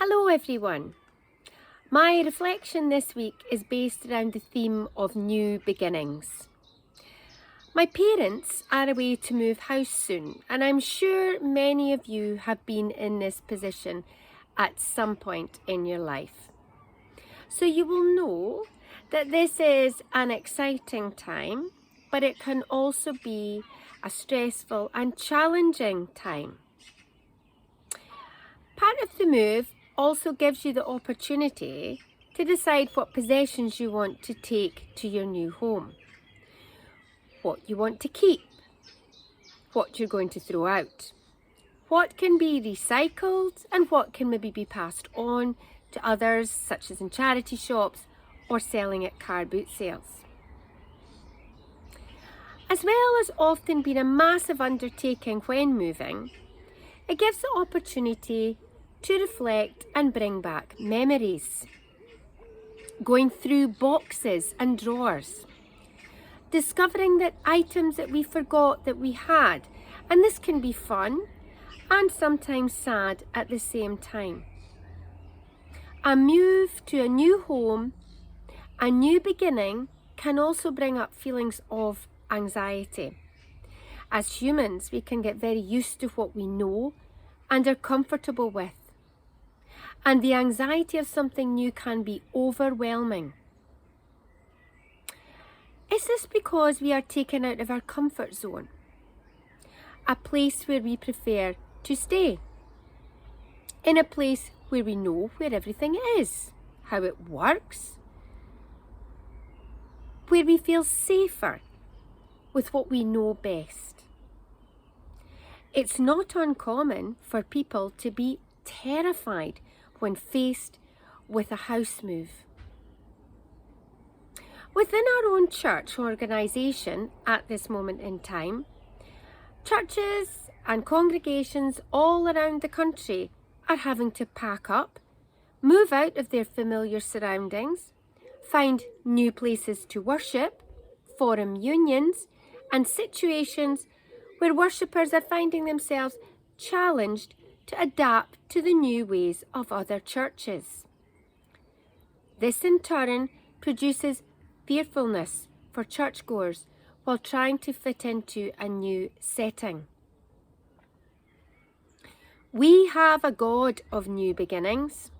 Hello everyone. My reflection this week is based around the theme of new beginnings. My parents are away to move house soon, and I'm sure many of you have been in this position at some point in your life. So you will know that this is an exciting time, but it can also be a stressful and challenging time. Part of the move also gives you the opportunity to decide what possessions you want to take to your new home, what you want to keep, what you're going to throw out, what can be recycled and what can maybe be passed on to others, such as in charity shops or selling at car boot sales. As well as often being a massive undertaking when moving, it gives the opportunity to reflect and bring back memories. Going through boxes and drawers. Discovering that items that we forgot that we had. And this can be fun and sometimes sad at the same time. A move to a new home, a new beginning, can also bring up feelings of anxiety. As humans, we can get very used to what we know and are comfortable with. And the anxiety of something new can be overwhelming. Is this because we are taken out of our comfort zone? A place where we prefer to stay? In a place where we know where everything is, how it works? Where we feel safer with what we know best? It's not uncommon for people to be terrified when faced with a house move. Within our own church organisation at this moment in time, churches and congregations all around the country are having to pack up, move out of their familiar surroundings, find new places to worship, form unions and situations where worshippers are finding themselves challenged to adapt to the new ways of other churches. This in turn produces fearfulness for churchgoers while trying to fit into a new setting. We have a God of new beginnings.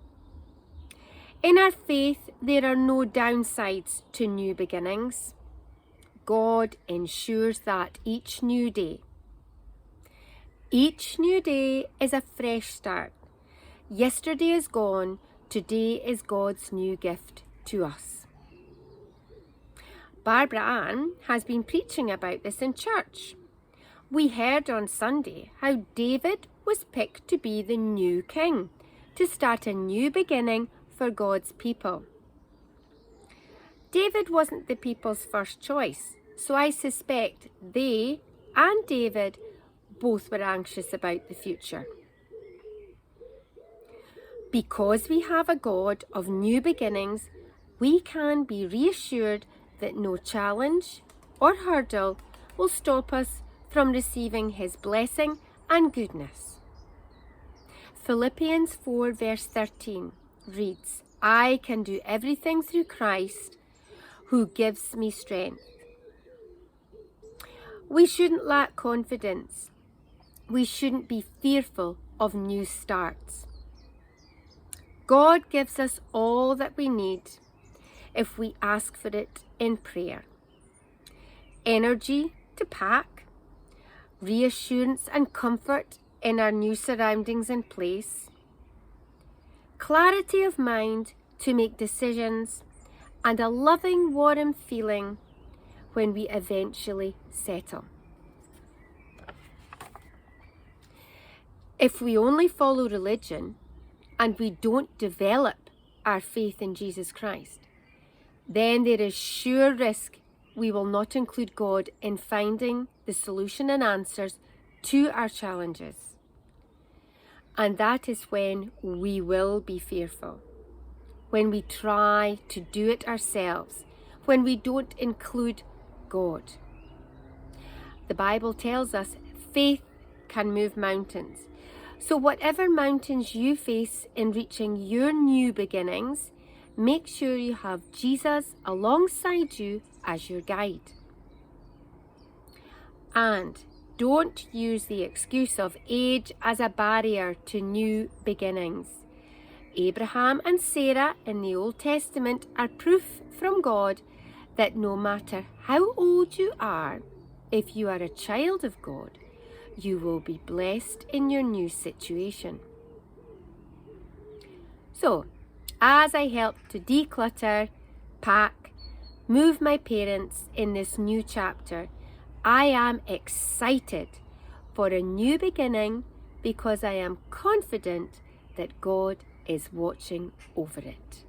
In our faith, there are no downsides to new beginnings. God ensures that each new day is a fresh start. Yesterday is gone. Today is God's new gift to us. Barbara Ann has been preaching about this in church. We heard on Sunday how David was picked to be the new king, to start a new beginning for God's people. David wasn't the people's first choice, so I suspect they and David both were anxious about the future. Because we have a God of new beginnings, we can be reassured that no challenge or hurdle will stop us from receiving His blessing and goodness. Philippians 4 verse 13 reads, "I can do everything through Christ who gives me strength." We shouldn't lack confidence. We shouldn't be fearful of new starts. God gives us all that we need if we ask for it in prayer. Energy to pack, reassurance and comfort in our new surroundings and place, clarity of mind to make decisions, and a loving, warm feeling when we eventually settle. If we only follow religion and we don't develop our faith in Jesus Christ, then there is sure risk we will not include God in finding the solution and answers to our challenges. And that is when we will be fearful, when we try to do it ourselves, when we don't include God. The Bible tells us faith can move mountains. So whatever mountains you face in reaching your new beginnings, make sure you have Jesus alongside you as your guide. And don't use the excuse of age as a barrier to new beginnings. Abraham and Sarah in the Old Testament are proof from God that no matter how old you are, if you are a child of God, you will be blessed in your new situation. So, as I help to declutter, pack, move my parents in this new chapter, I am excited for a new beginning because I am confident that God is watching over it.